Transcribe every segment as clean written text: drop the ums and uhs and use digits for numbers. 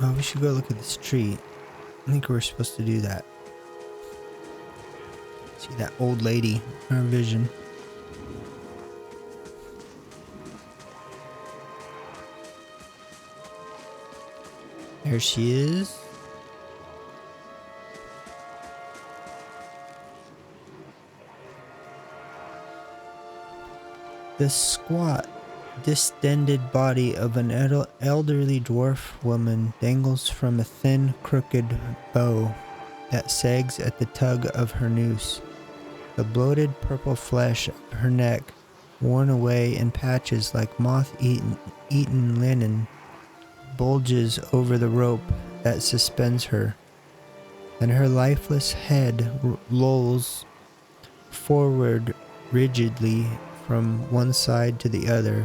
Oh, we should go look at this tree. I think we're supposed to do that. See that old lady in our vision. There she is. The squat, distended body of an elderly dwarf woman dangles from a thin, crooked bow that sags at the tug of her noose. The bloated purple flesh of her neck, worn away in patches like moth-eaten linen, bulges over the rope that suspends her, and her lifeless head lolls forward rigidly from one side to the other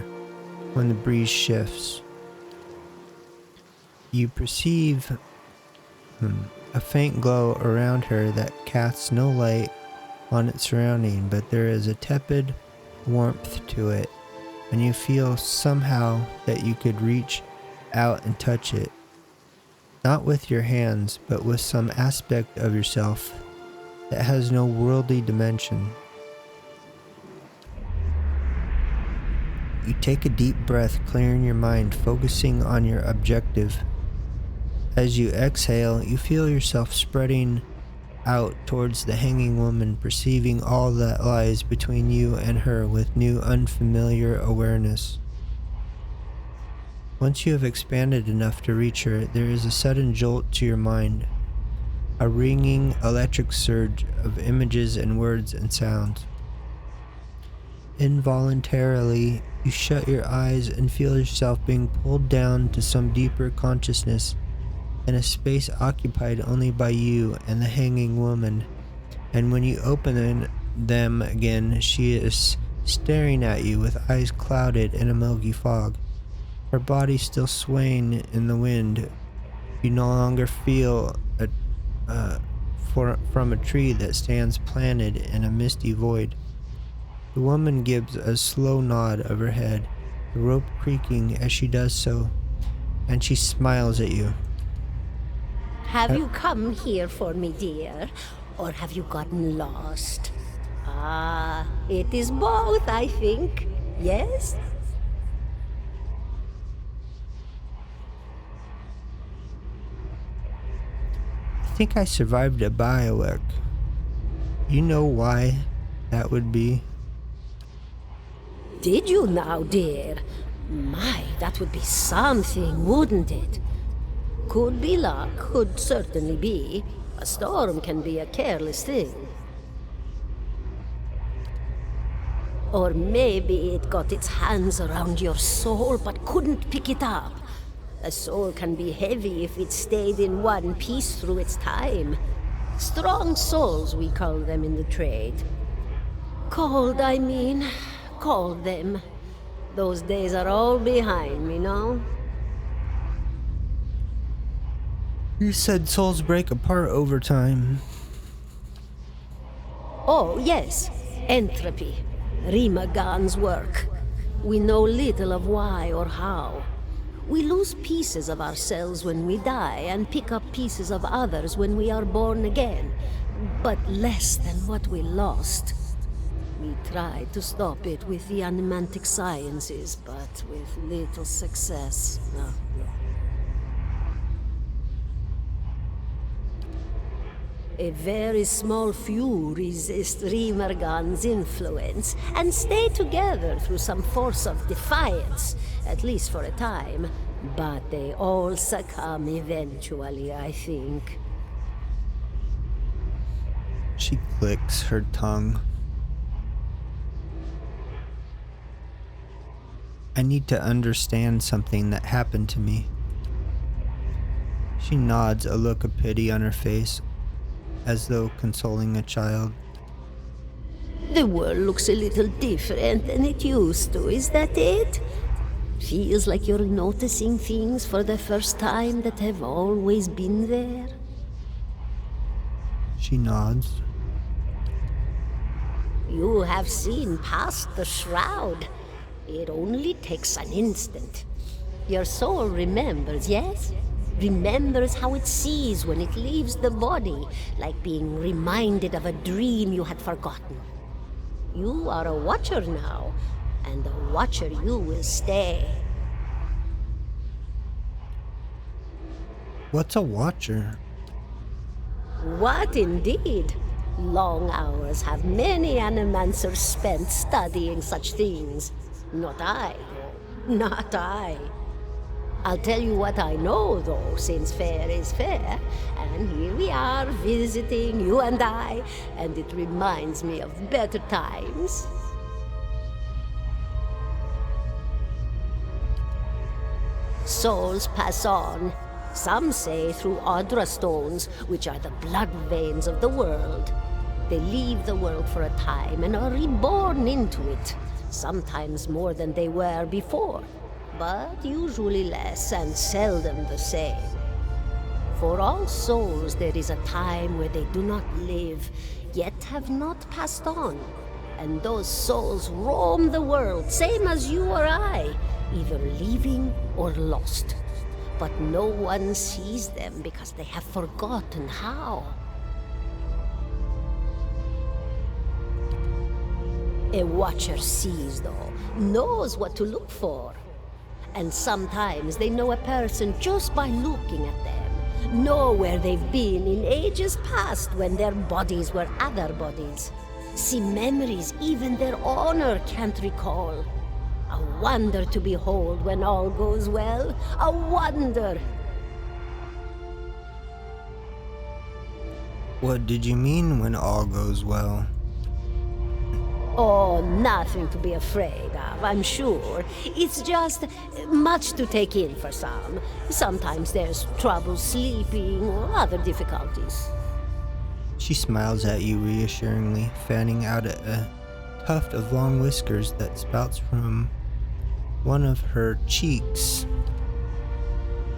when the breeze shifts. You perceive a faint glow around her that casts no light on its surrounding, but there is a tepid warmth to it, and you feel somehow that you could reach out and touch it, not with your hands, but with some aspect of yourself that has no worldly dimension. You take a deep breath, clearing your mind, focusing on your objective. As you exhale, you feel yourself spreading out towards the hanging woman, perceiving all that lies between you and her with new, unfamiliar awareness. Once you have expanded enough to reach her, there is a sudden jolt to your mind, a ringing electric surge of images and words and sounds. Involuntarily, you shut your eyes and feel yourself being pulled down to some deeper consciousness in a space occupied only by you and the hanging woman. And when you open them again, she is staring at you with eyes clouded in a milky fog, her body still swaying in the wind. You no longer feel from a tree that stands planted in a misty void. The woman gives a slow nod of her head, the rope creaking as she does so, and she smiles at you. Have you come here for me, dear, or have you gotten lost? Ah, it is both, I think. Yes? I think I survived a bivouac. You know why that would be? Did you now, dear? My, that would be something, wouldn't it? Could be luck, could certainly be. A storm can be a careless thing. Or maybe it got its hands around your soul but couldn't pick it up. A soul can be heavy if it stayed in one piece through its time. Strong souls, we call them in the trade. Cold, I mean. Call them. Those days are all behind me, no? You said souls break apart over time. Oh, yes. Entropy. Rimagan's work. We know little of why or how. We lose pieces of ourselves when we die and pick up pieces of others when we are born again, but less than what we lost. We tried to stop it with the animantic sciences, but with little success. No. A very small few resist Rimergan's influence and stay together through some force of defiance, at least for a time. But they all succumb eventually, I think. She clicks her tongue. I need to understand something that happened to me. She nods, a look of pity on her face, as though consoling a child. The world looks a little different than it used to, is that it? Feels like you're noticing things for the first time that have always been there? She nods. You have seen past the shroud. It only takes an instant. Your soul remembers, yes? remembers how it sees when it leaves the body, like being reminded of a dream you had forgotten. You are a watcher now, and a watcher you will stay. What's a watcher? What indeed? Long hours have many animancers spent studying such things. Not I, though. Not I. I'll tell you what I know, though, since fair is fair, and here we are visiting, you and I, and it reminds me of better times. Souls pass on. Some say through Audra stones, which are the blood veins of the world. They leave the world for a time and are reborn into it, sometimes more than they were before, but usually less and seldom the same. For all souls there is a time where they do not live, yet have not passed on, and those souls roam the world, same as you or I, either leaving or lost. But no one sees them because they have forgotten how. A watcher sees, though, knows what to look for. And sometimes they know a person just by looking at them, know where they've been in ages past when their bodies were other bodies. See memories even their owner can't recall. A wonder to behold when all goes well. A wonder! What did you mean when all goes well? Oh, nothing to be afraid of, I'm sure. It's just much to take in for some. Sometimes there's trouble sleeping or other difficulties. She smiles at you reassuringly, fanning out a tuft of long whiskers that spouts from one of her cheeks.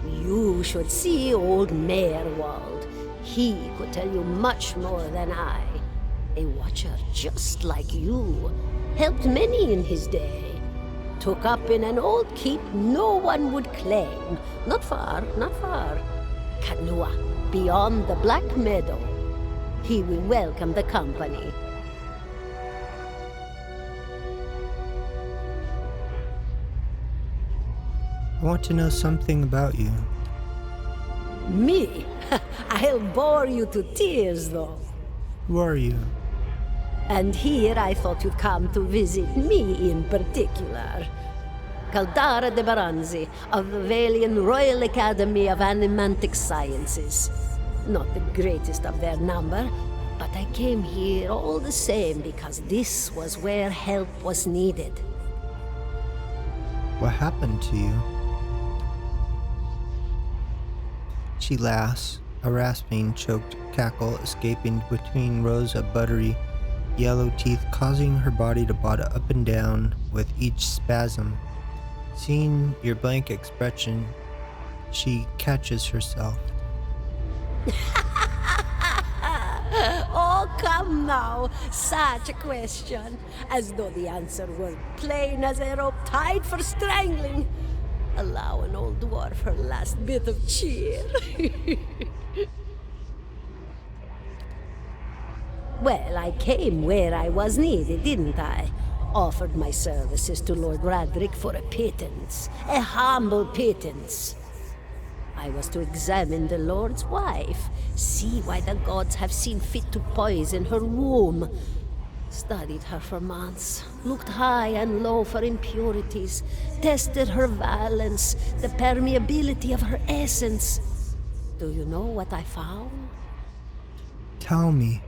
You should see old Meerwald. He could tell you much more than I. A watcher just like you. Helped many in his day. Took up in an old keep no one would claim. Not far, not far. Kanua, beyond the Black Meadow. He will welcome the company. I want to know something about you. Me? I'll bore you to tears, though. Who are you? And here I thought you'd come to visit me in particular. Caldara de Baranzi, of the Valian Royal Academy of Animantic Sciences. Not the greatest of their number, but I came here all the same because this was where help was needed. What happened to you? She laughs, a rasping, choked cackle escaping between rows of buttery, yellow teeth, causing her body to bottom up and down with each spasm. Seeing your blank expression, she catches herself. Oh, come now! Such a question! As though the answer were plain as a rope tied for strangling. Allow an old dwarf her last bit of cheer. Well, I came where I was needed, didn't I? Offered my services to Lord Radric for a pittance. A humble pittance. I was to examine the Lord's wife, see why the gods have seen fit to poison her womb. Studied her for months, looked high and low for impurities, tested her valence, the permeability of her essence. Do you know what I found? Tell me.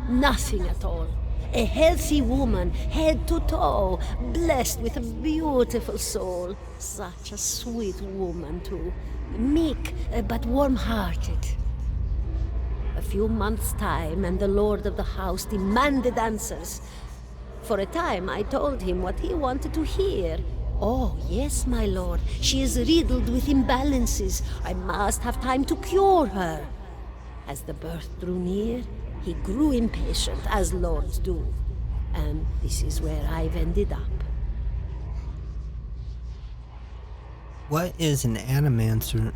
Nothing at all. A healthy woman, head to toe, blessed with a beautiful soul. Such a sweet woman, too. Meek, but warm-hearted. A few months' time, and the lord of the house demanded answers. For a time, I told him what he wanted to hear. Oh, yes, my lord. She is riddled with imbalances. I must have time to cure her. As the birth drew near, he grew impatient, as lords do. And this is where I've ended up. What is an animancer?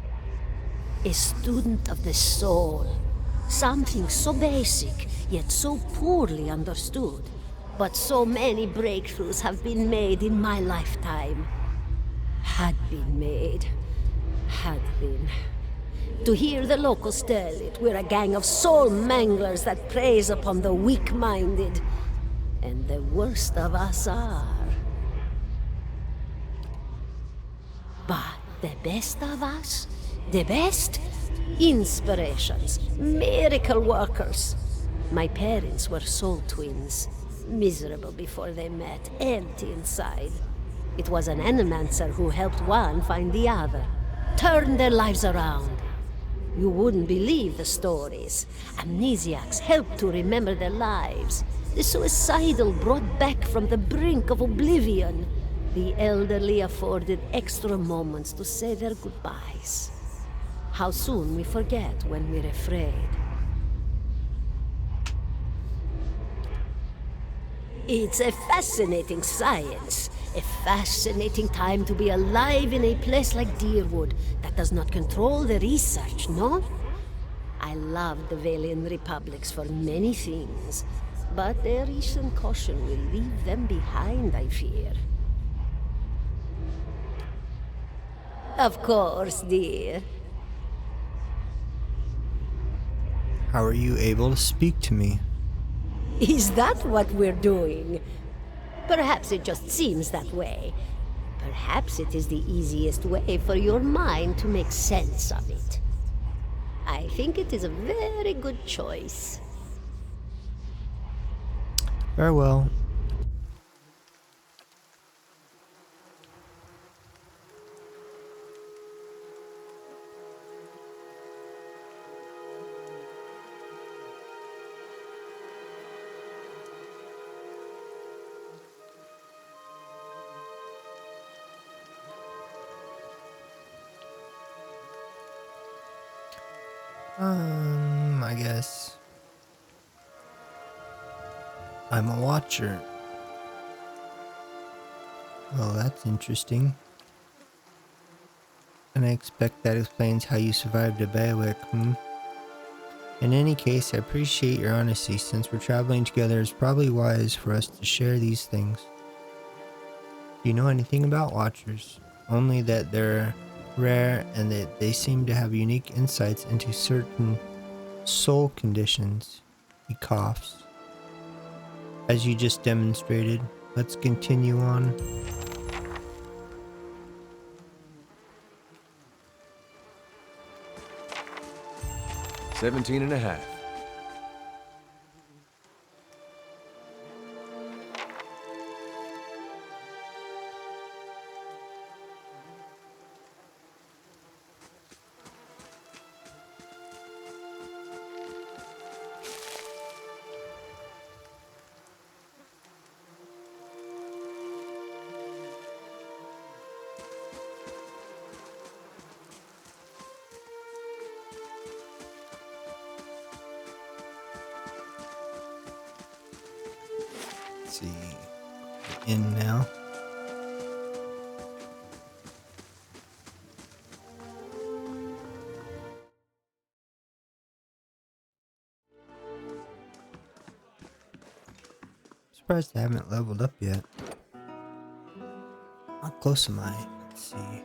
A student of the soul. Something so basic, yet so poorly understood. But so many breakthroughs have been made in my lifetime. Had been made. Had been. To hear the locals tell it, we're a gang of soul manglers that preys upon the weak-minded. And the worst of us are. But the best of us? The best? Inspirations. Miracle workers. My parents were soul twins. Miserable before they met, empty inside. It was an animancer who helped one find the other. Turned their lives around. You wouldn't believe the stories. Amnesiacs helped to remember their lives. The suicidal brought back from the brink of oblivion. The elderly afforded extra moments to say their goodbyes. How soon we forget when we're afraid. It's a fascinating science. A fascinating time to be alive in a place like Deerwood that does not control the research, no? I love the Valian Republics for many things, but their recent caution will leave them behind, I fear. Of course, dear. How are you able to speak to me? Is that what we're doing? Perhaps it just seems that way. Perhaps it is the easiest way for your mind to make sense of it. I think it is a very good choice. Farewell. I guess I'm a watcher. Well, that's interesting. And I expect that explains how you survived a bivouac, In any case, I appreciate your honesty. Since we're traveling together, it's probably wise for us to share these things. Do you know anything about watchers? Only that they're rare and that they seem to have unique insights into certain soul conditions. He coughs. As you just demonstrated, let's continue on. $17.50. Let's see. In now. Surprised I haven't leveled up yet. How close am I? Let's see.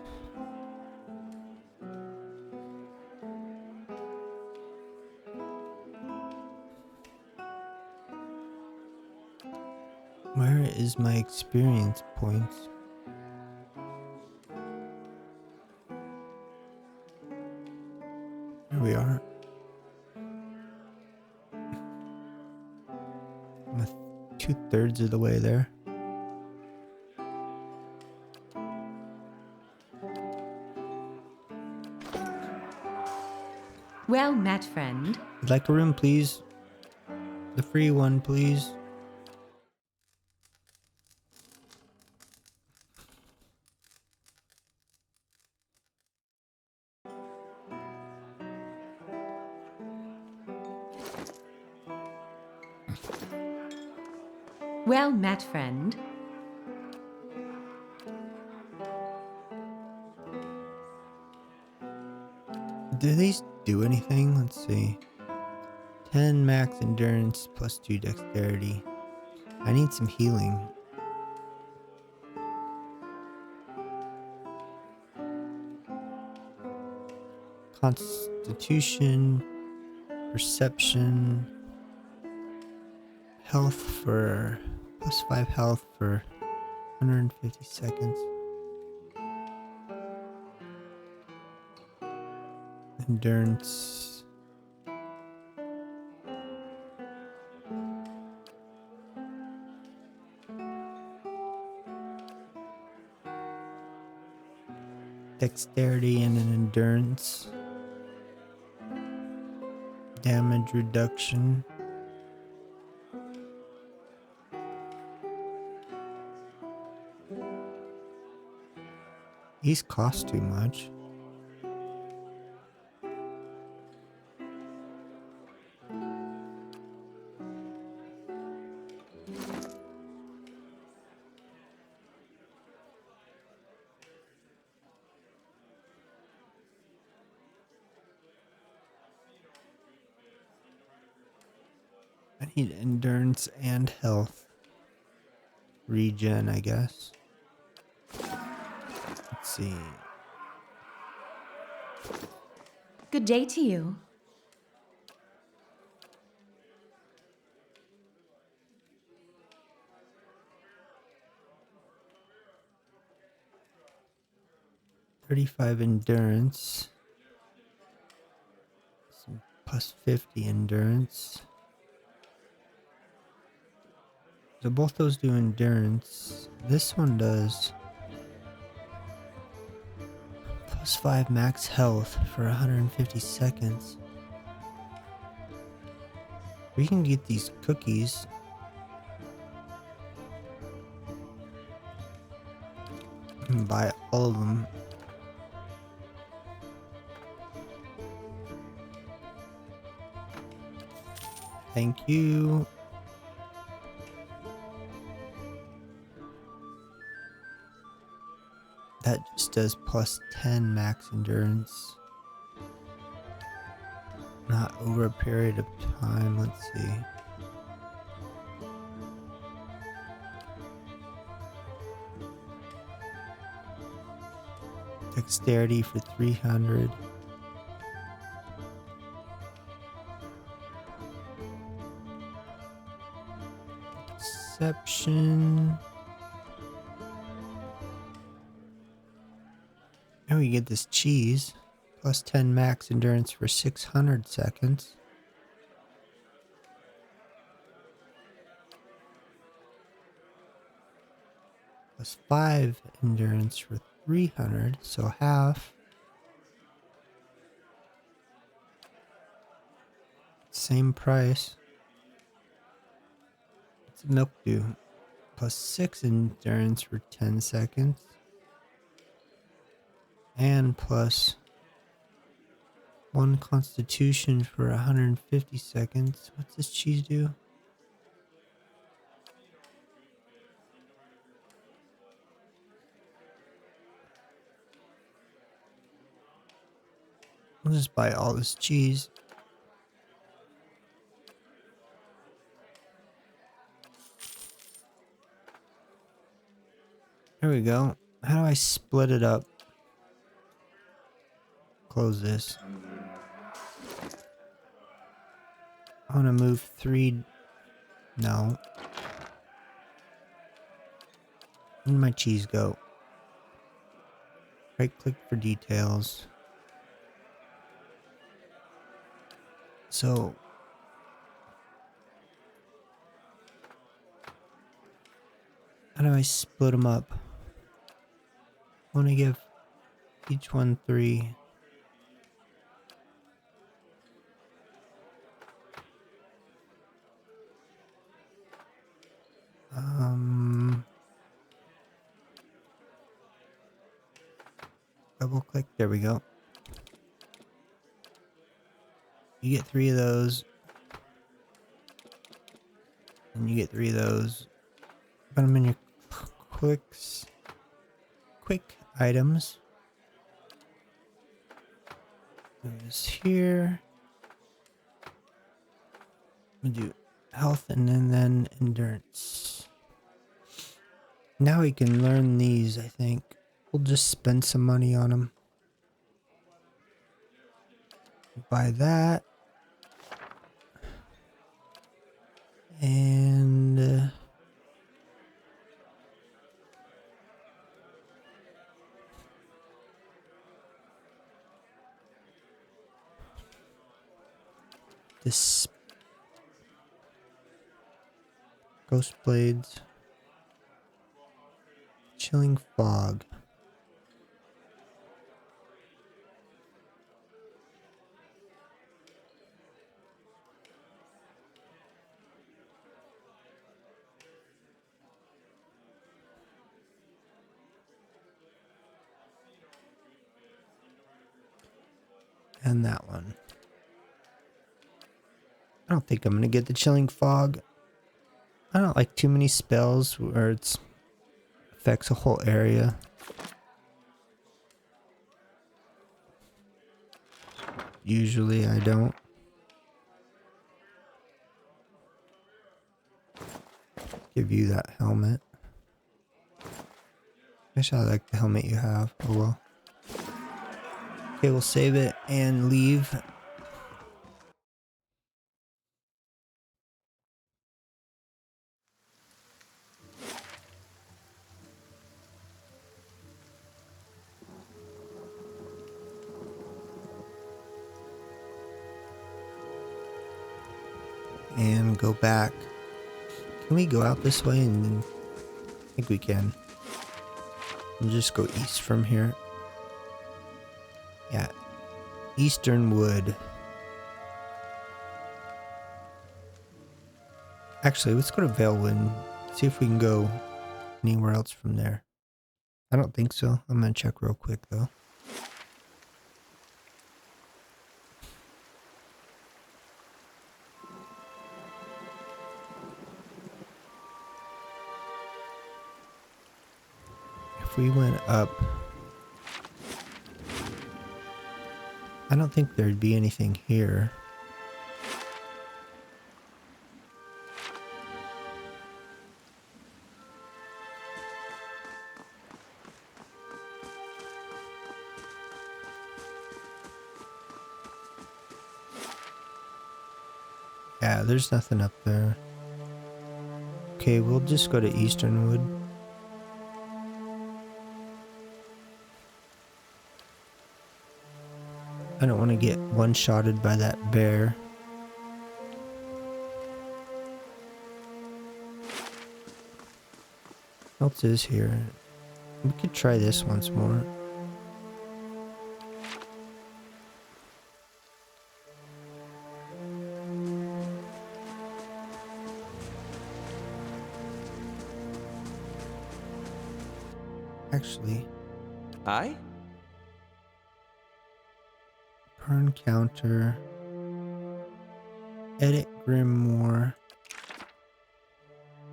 Where is my experience points? Here we are. I'm 2/3 of the way there. Well met, friend. I'd like a room, please. The free one, please. Well met, friend. Do these do anything? Let's see. 10 max endurance plus 2 dexterity. I need some healing. Constitution, perception, health for plus 5 health for 150 seconds. Endurance. Dexterity and an endurance. Damage reduction. These cost too much. I need endurance and health. Regen, I guess. Let's see. Good day to you. +35 endurance. Some +50 endurance. So both those do endurance. This one does +5 max health for 150 seconds. We can get these cookies. And buy all of them. Thank you. That just does +10 max endurance. Not over a period of time. Let's see. Dexterity for 300. Perception. And we get this cheese. +10 max endurance for 600 seconds. +5 endurance for 300, so half. Same price. What's milk do? +6 endurance for 10 seconds. And +1 constitution for 150 seconds. What's this cheese do? I'll just buy all this cheese. There we go. How do I split it up? Close this. I want to move 3. No. Where'd my cheese go? Right click for details. So how do I split them up? I want to give each one 3. Double click. There we go. You get 3 of those. And you get 3 of those. Put them in your quick items. Move this here. We'll do health and then endurance. Now we can learn these, I think. We'll just spend some money on them. Buy that. And this ghost blades. Chilling fog. And that one. I don't think I'm gonna get the chilling fog. I don't like too many spells where it's affects a whole area. Usually I don't. Give you that helmet. Wish I like the helmet you have. Oh well. Okay, we'll save it and leave. And go back. Can we go out this way? And I think we can. We'll just go east from here. Yeah. Eastern Wood. Actually, let's go to Valewood and see if we can go anywhere else from there. I don't think so. I'm gonna check real quick though. If we went up, I don't think there'd be anything here. Yeah, there's nothing up there. Okay, we'll just go to Eastern Wood. I don't want to get one-shotted by that bear. What else is here? We could try this once more. Actually, Aye? Burn counter. Edit Grimoire.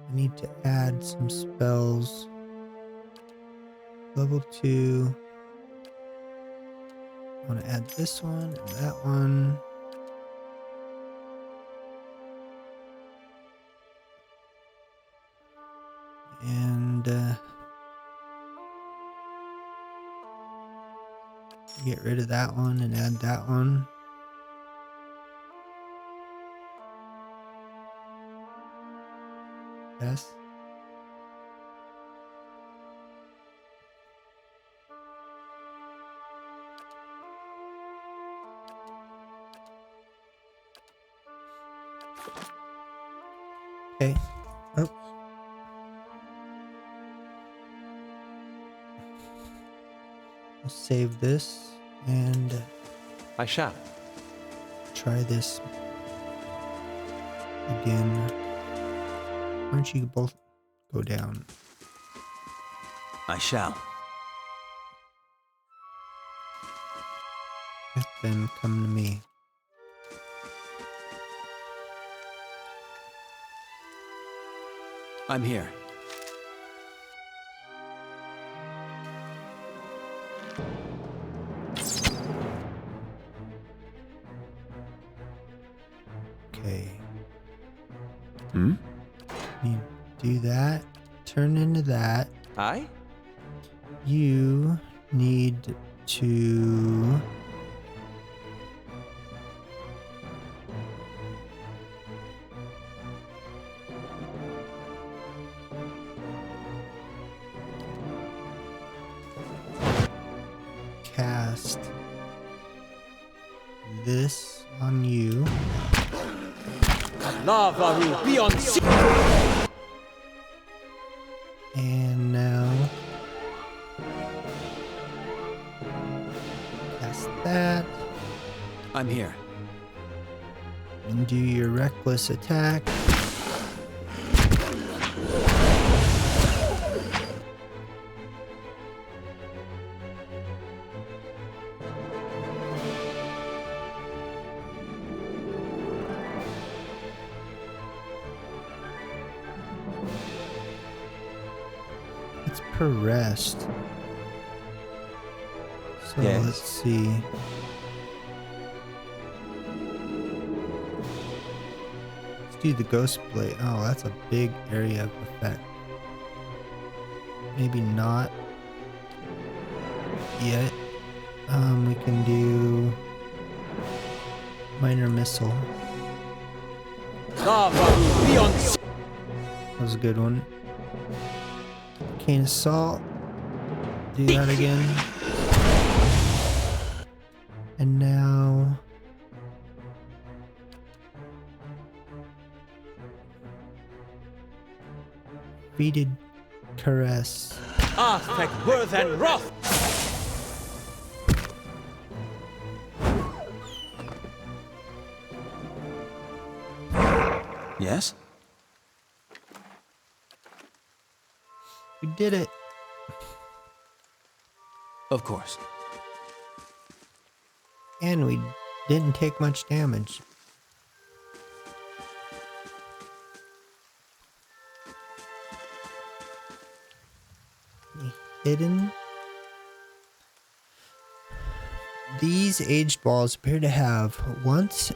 I need to add some spells. Level 2. I want to add this one and that one. And get rid of that one and add that one. Yes. Okay. Oh. We'll save this and I shall. try this again. Why don't you both go down? I shall. Then come to me. I'm here. Okay. Hmm? You do that. Turn into that. Aye? You need to... cast this on you. Lava will be on sea. And now cast that. I'm here. And do your reckless attack. It's per rest. So Yes. let's see. Let's do the ghost blade. Oh, that's a big area of effect. Maybe not yet. We can do minor missile. Lava will be on sea. That was a good one. Cane assault. Do that again. And now beaded caress. Arthek, worth and wrath. Yes? We did it. Of course. And we didn't take much damage. Hidden. These aged balls appear to have once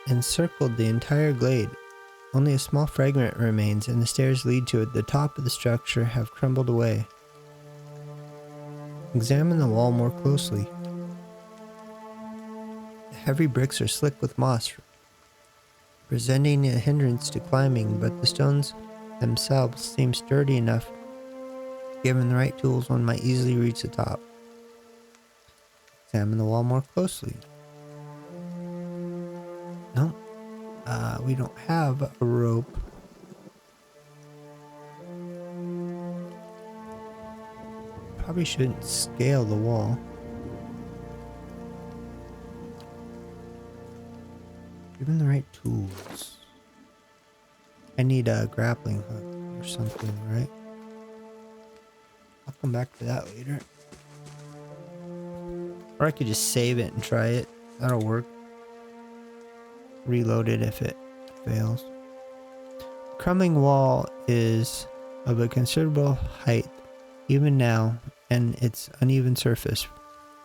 encircled the entire glade. Only a small fragment remains, and the stairs lead to it. The top of the structure have crumbled away. Examine the wall more closely. The heavy bricks are slick with moss, presenting a hindrance to climbing, but the stones themselves seem sturdy enough. Given the right tools, one might easily reach the top. Examine the wall more closely. No. We don't have a rope. Probably shouldn't scale the wall. Given the right tools. I need a grappling hook or something, right? I'll come back to that later. Or I could just save it and try it. That'll work. Reload it if it fails. Crumbling wall is of a considerable height even now, and its uneven surface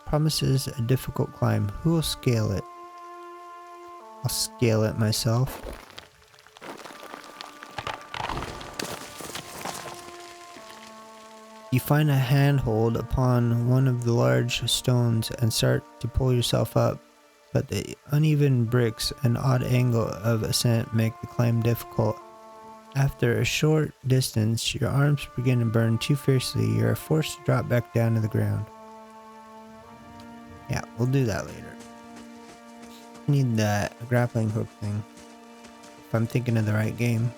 promises a difficult climb. Who will scale it? I'll scale it myself. You find a handhold upon one of the large stones and start to pull yourself up, but the uneven bricks and odd angle of ascent make the climb difficult. After a short distance, your arms begin to burn too fiercely. You are forced to drop back down to the ground. Yeah, we'll do that later. I need that grappling hook thing, if I'm thinking of the right game.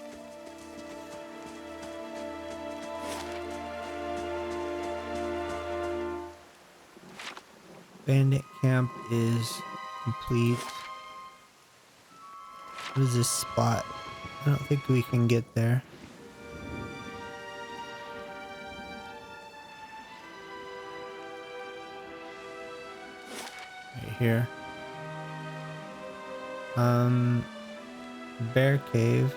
Bandit camp is complete. What is this spot? I don't think we can get there. Right here. Bear cave.